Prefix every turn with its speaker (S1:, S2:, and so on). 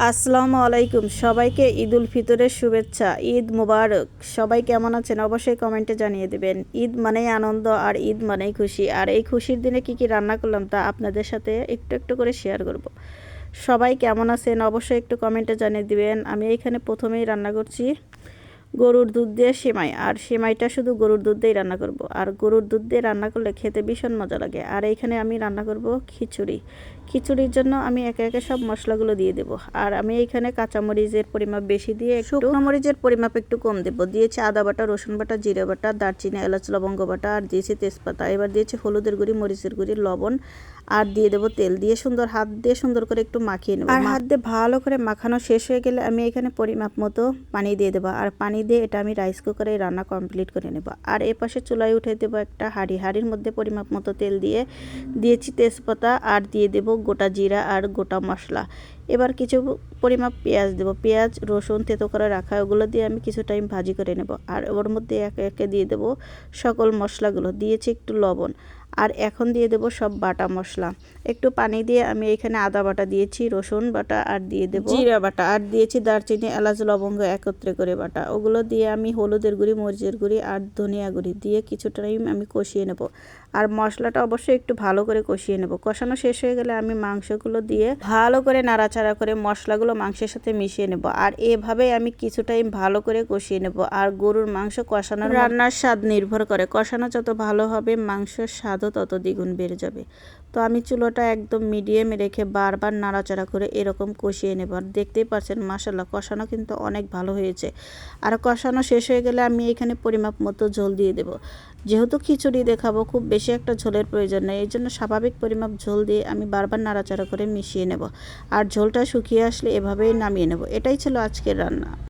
S1: আসসালামু আলাইকুম, সবাইকে ঈদ উল ফিতরের শুভেচ্ছা। ঈদ মুবারক। সবাই কেমন আছেন অবশ্যই কমেন্টে জানিয়ে দেবেন। ঈদ মানেই আনন্দ আর ঈদ মানেই খুশি। আর এই খুশির দিনে কি কি রান্না করলাম তা আপনাদের সাথে একটু একটু করে শেয়ার করব। সবাই কেমন আছেন অবশ্যই একটু কমেন্টে জানিয়ে দিবেন। আমি এখানে প্রথমেই রান্না করছি গরুর দুধ দিয়ে সেমাই। আর সেমাইটা শুধু গরুর দুধ দিয়েই রান্না করব। আর গরুর দুধ দিয়ে রান্না করলে খেতে ভীষণ মজা লাগে। আর এইখানে আমি রান্না করব খিচুড়ি। খিচুড়ির জন্য আমি একে একে সব মশলাগুলো দিয়ে দেব। আর আমি এইখানে কাঁচামরিচের পরিমাপ বেশি দিয়ে শুকনো মরিচের পরিমাপ একটু কম দেব। দিয়েছি আদা বাটা, রসুন বাটা, জিরে বাটা, দারচিনি, এলাচ, লবঙ্গ বাটা, আর দিয়েছি তেজপাতা। এবার দিয়েছি হলুদের গুঁড়ি, মরিচের গুঁড়ি, লবণ, আর দিয়ে দেবো তেল। দিয়ে হাত দিয়ে সুন্দর করে একটু মাখিয়ে নেব। আর হাত দিয়ে ভালো করে মাখানো শেষ হয়ে গেলে আমি এখানে পরিমাপ মতো পানি দিয়ে দেবো। আর পানি দিয়ে এটা আমি রাইস কুকারে রান্না কমপ্লিট করে নেব। আর এ পাশে চুলায় উঠে দেবো একটা হাঁড়ির মধ্যে পরিমাপ মতো তেল দিয়ে দিয়েছি তেজপাতা, আর দিয়ে দেবো গোটা জিরা আর গোটা মশলা। এবার কিছু পরিমাপ পেঁয়াজ দেবো। পেঁয়াজ, রসুন থেতো করে রাখা, ওগুলো দিয়ে আমি কিছু টাইম ভাজি করে নেব। আর ওর মধ্যে একে একে দিয়ে দেবো সকল মশলাগুলো। দিয়েছি একটু লবণ। আর এখন দিয়ে দেবো সব বাটা মশলা। একটু পানি দিয়ে আমি এখানে আদা বাটা দিয়েছি, রসুন বাটা, আর দিয়ে দেবো জিরা বাটা, আর দিয়েছি দারচিনি, এলাচ, লবঙ্গ একত্রে করে বাটা। ওগুলো দিয়ে আমি হলুদের গুঁড়ি, মরিচের গুঁড়ি আর ধনিয়া গুঁড়ি দিয়ে কিছু টাইম আমি কষিয়ে নেব। আর মশলাটা অবশ্যই একটু ভালো করে কষিয়ে নেব। কষানো শেষ হয়ে গেলে আমি মাংসগুলো দিয়ে ভালো করে নাড়াচাড়া করে মশলাগুলো মাংসের সাথে মিশিয়ে নেব। আর এভাবেই আমি কিছু টাইম ভালো করে কষিয়ে নেব। আর গরুর মাংস কষানোর রান্নার স্বাদ নির্ভর করে, কষানো যত ভালো হবে মাংসের স্বাদও তত দ্বিগুণ বেড়ে যাবে। তো আমি চুলোটা একদম মিডিয়ামে রেখে বারবার নাড়াচাড়া করে এরকম কষিয়ে নেব। আর দেখতেই পাচ্ছেন মাশাআল্লাহ কষানো কিন্তু অনেক ভালো হয়েছে। আর কষানো শেষ হয়ে গেলে আমি এখানে পরিমাপ মতো ঝোল দিয়ে দেব। যেহেতু খিচুড়ি দেখাবো, খুব বেশি একটা ঝোলের প্রয়োজন নেই, এই জন্য স্বাভাবিক পরিমাপ ঝোল দিয়ে আমি বারবার নাড়াচাড়া করে মিশিয়ে নেব। আর ঝোলটা শুকিয়ে আসলে এভাবেই নামিয়ে নেব। এটাই ছিল আজকের রান্না।